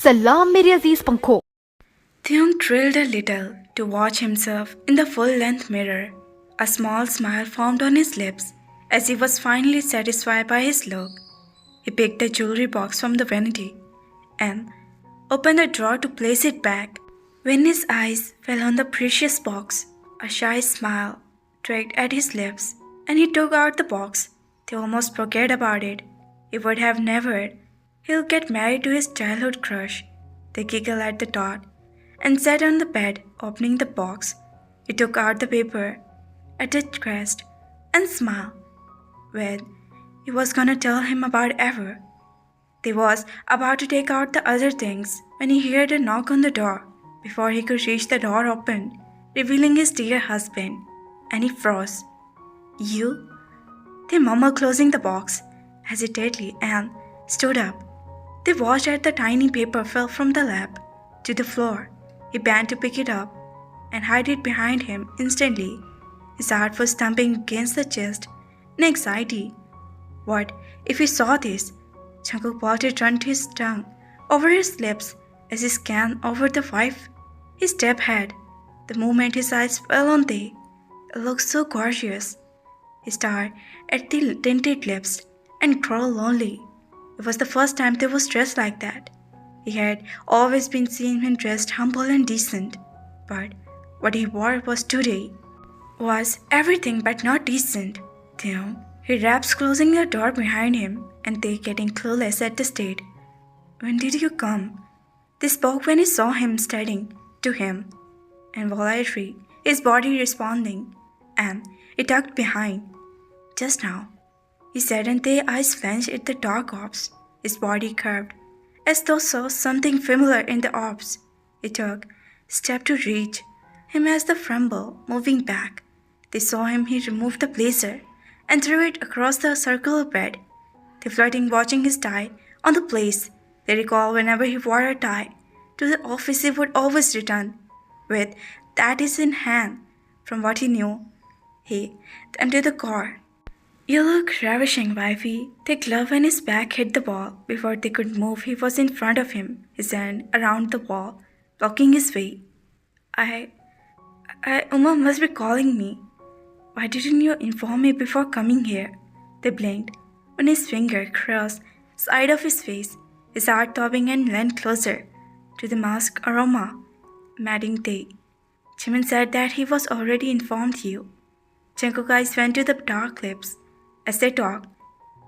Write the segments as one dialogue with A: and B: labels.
A: सलाम मेरे अजीज पंखों।
B: Theung thrilled a little to watch himself in the full-length mirror. A small smile formed on his lips as he was finally satisfied by his look. He picked the jewelry box from the vanity and opened the drawer to place it back. When his eyes fell on the precious box, a shy smile tricked at his lips, and he took out the box. They almost forget about it. He would have never. He'll get married to his childhood crush. They giggled at the thought and sat on the bed, opening the box. He took out the paper, at its crest, and smiled. Well, he was gonna tell him about ever. They was about to take out the other things when he heard a knock on the door. Before he could reach, the door opened, revealing his dear husband, and he froze. You? They murmured, closing the box hesitantly, and stood up. They watched as the tiny paper fell from the lap to the floor. He bent to pick it up and hide it behind him instantly. His heart was thumping against the chest in anxiety. What if he saw this? Jungkook wanted to run his tongue over his lips as he scanned over the wife. He stepped ahead. The moment his eyes fell on they, it looked so gorgeous. He stared at the tinted lips and grew lonely. It was the first time they was dressed like that. He had always been seeing him dressed humble and decent, but what he wore was today was everything but not decent. Then he raps, closing the door behind him, and they getting clueless at the state. When did you come? They spoke when he saw him staring to him, and voluntary, his body responding, and he tucked behind. Just now, he said, and their eyes flashed at the dark orbs. His body curved, as though saw something familiar in the orbs. He took a step to reach him as the fumble moving back. They saw him. He removed the blazer and threw it across the circular bed. They flirting, watching his tie on the place. They recall whenever he wore a tie to the office, he would always return with that is in hand. From what he knew, he entered the car. You look ravishing, wifey. The glove and his back hit the wall. Before they could move, he was in front of him, his hand around the wall, blocking his way. Uma must be calling me. Why didn't you inform me before coming here? They blinked when his finger crossed the side of his face, his heart throbbing, and leaned closer to the musk aroma emitting day. Jimin said that he was already informed you. Jungkook's eyes went to the dark lips. As they talked,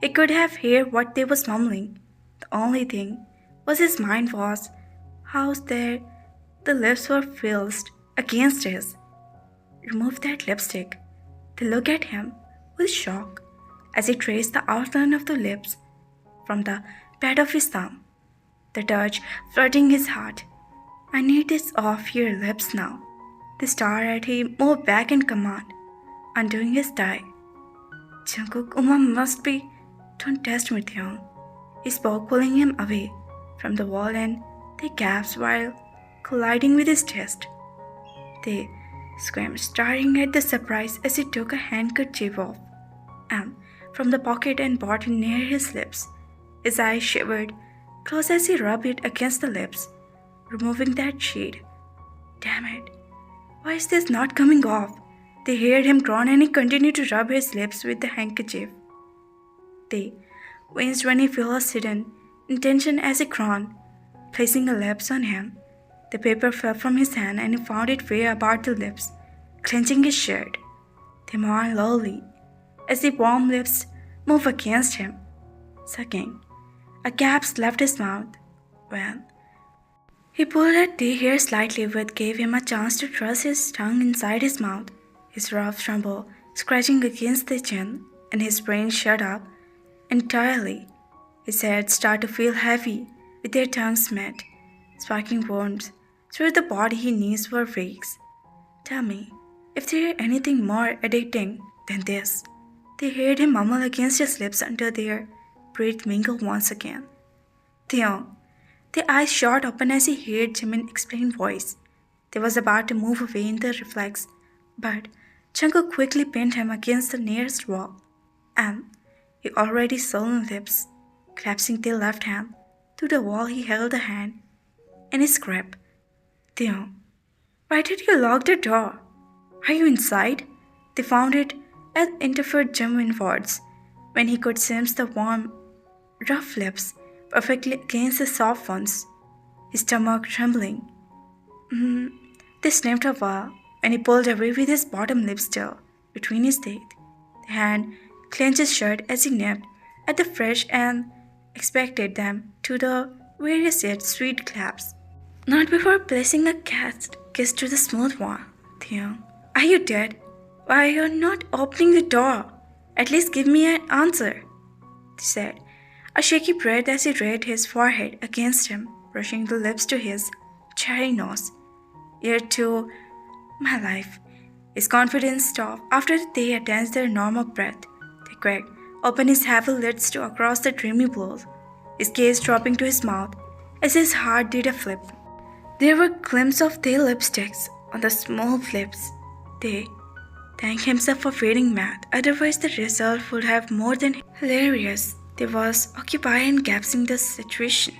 B: he could have heard what they was mumbling. The only thing was his mind was how there the lips were pressed against his. Remove that lipstick. They looked at him with shock as he traced the outline of the lips from the pad of his thumb. The touch flooding his heart. I need this off your lips now. They stared at him, moved back in command, undoing his tie. Jungkook, Uma must be. Don't test me, Theung. He spoke, pulling him away from the wall, and they gasped while colliding with his chest. They screamed, staring at the surprise as he took a handkerchief off and from the pocket and brought it near his lips. His eyes shivered, close as he rubbed it against the lips, removing that shade. Damn it! Why is this not coming off? They heard him groan, and he continued to rub his lips with the handkerchief. They winced when he felt a sudden intention as he groaned, placing her lips on him. The paper fell from his hand, and he found it way about the lips, clenching his shirt. They moaned lowly as the warm lips moved against him, sucking. A gasp left his mouth. Well, he pulled at the hair slightly, which gave him a chance to thrust his tongue inside his mouth. His rough tremble scratching against the chin, and his brain shut up entirely. His head started to feel heavy with their tongues met, sparking wounds through the body. His knees were weak. Tell me, if there anything more addicting than this? They heard him mumble against his lips until their breath mingled once again. Theung. The eyes shot open as he heard Jimin's explained voice. They was about to move away in the reflex, but Jungkook quickly pinned him against the nearest wall, and he already sullen lips, collapsing their left hand to the wall. He held the hand in his grip. Theo, why did you lock the door? Are you inside? They found it as interfered genuine words when he could sense the warm, rough lips perfectly against the soft ones, his stomach trembling. Mm, they sniffed a while and he pulled away with his bottom lip still between his teeth. The hand clenched shut as he nipped at the fresh and expected them to the various yet sweet claps. Not before placing a cat kiss to the smooth one. Theo, are you dead? Why are you not opening the door? At least give me an answer, he said, a shaky breath as he laid his forehead against him, brushing the lips to his cherry nose. Ear to my life. His confidence stopped after they attained their normal breath. Taekook opened his heavy lids to across the dreamy blue, his gaze dropping to his mouth as his heart did a flip. There were glimpses of their lipsticks on the smooth lips. They thanked himself for feeding math, otherwise the result would have more than hilarious. They was occupied in gasping the situation.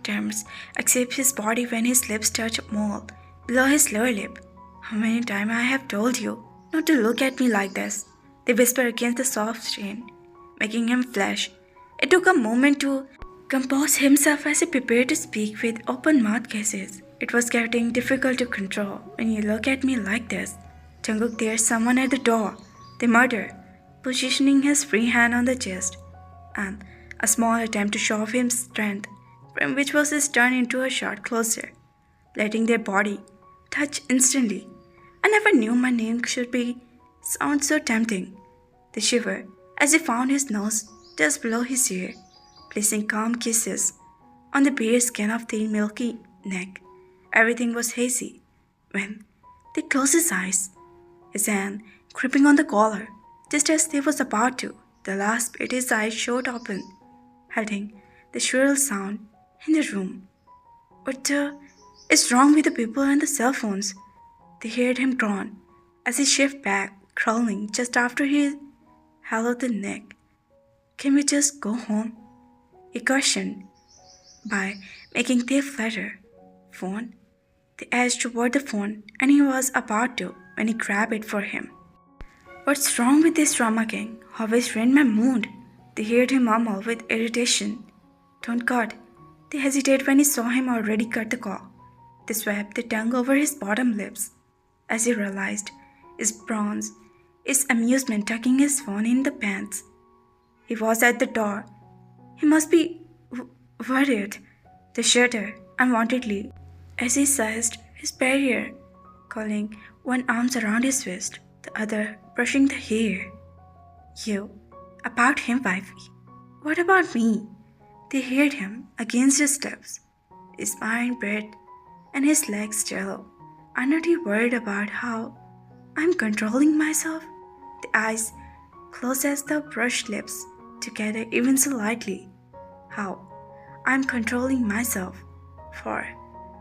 B: Terms except his body when his lips touched mole below his lower lip. How many times I have told you not to look at me like this? They whispered against the soft skin, making him flush. It took a moment to compose himself as he prepared to speak with open mouth kisses. It was getting difficult to control when you look at me like this. Jungkook, there's someone at the door. They muttered, positioning his free hand on the chest, and a small attempt to show off his strength, from which was his turn into a shot closer, letting their body touch instantly. I never knew my name should sound so tempting. They shivered as he found his nose just below his ear, placing calm kisses on the bare skin of their milky neck. Everything was hazy when they closed his eyes, his hand gripping on the collar. Just as they was about to, the last bit his eyes showed open, hiding the shrill sound in the room. What is wrong with the people and the cell phones? They heard him groan as he shifted back, crawling just after he held the neck. Can we just go home? He cautioned by making their flutter. Phone? They edged toward the phone and he was about to when he grabbed it for him. What's wrong with this drama king? Always ruined my mood. They heard him murmur with irritation. Don't cut. They hesitated when he saw him already cut the call. They swept the tongue over his bottom lips as he realized his bronze, his amusement tucking his phone in the pants. He was at the door. He must be worried. They shuddered unwontedly as he seized his barrier, calling one arm around his waist, the other brushing the hair. You, about him, wifey. What about me? They heard him against his lips, his mind breath and his legs jello. I'm not you worried about how I'm controlling myself? The eyes closed as the brushed lips together even so lightly. How I'm controlling myself for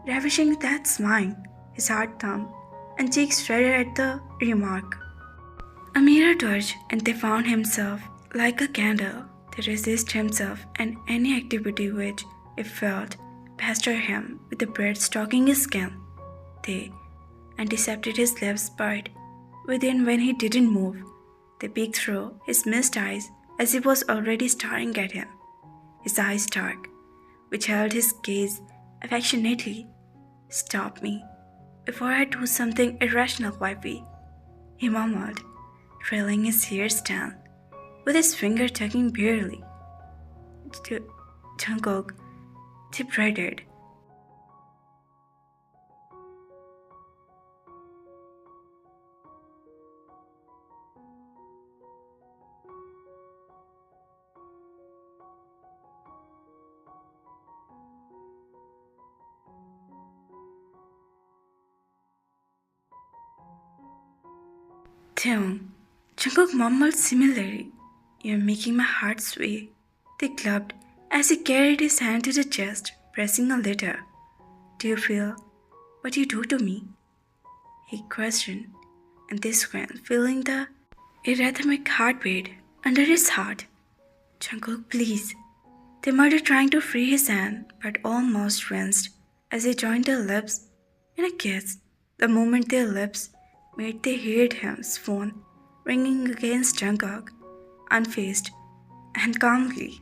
B: ravishing that smile, his heart thumped and cheeks shredded at the remark. A mirror touch and they found himself like a candle to resist himself and any activity which, if felt, pestered him with the breath stalking his skin. They anticipted his lips bite within when he didn't move. They peeked through his missed eyes as he was already staring at him, his eyes dark, which held his gaze affectionately. Stop me before I do something irrational, wifey, he murmured, trailing his hair stand, with his finger tugging barely. Jungkook deep-breathed. Theon, Jungkook mumbled similarly. You're making my heart sway. They clubbed as he carried his hand to the chest, pressing a little. Do you feel what you do to me? He questioned, and this one feeling the irrhythmic heartbeat under his heart. Jungkook, please. They muttered, trying to free his hand, but almost winced as he joined their lips in a kiss. The moment their lips met, they heard his phone ringing against Jungkook, unfazed and calmly.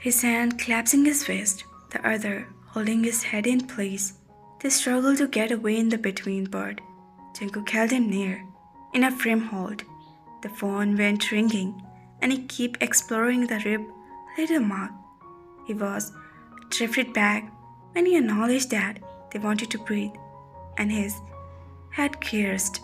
B: His hand clasping his fist, the other holding his head in place. They struggled to get away in the between, but Jungkook held him near, in a firm hold. The phone went ringing, and he kept exploring the rib little mark. He was drifted back when he acknowledged that they wanted to breathe, and his head cursed.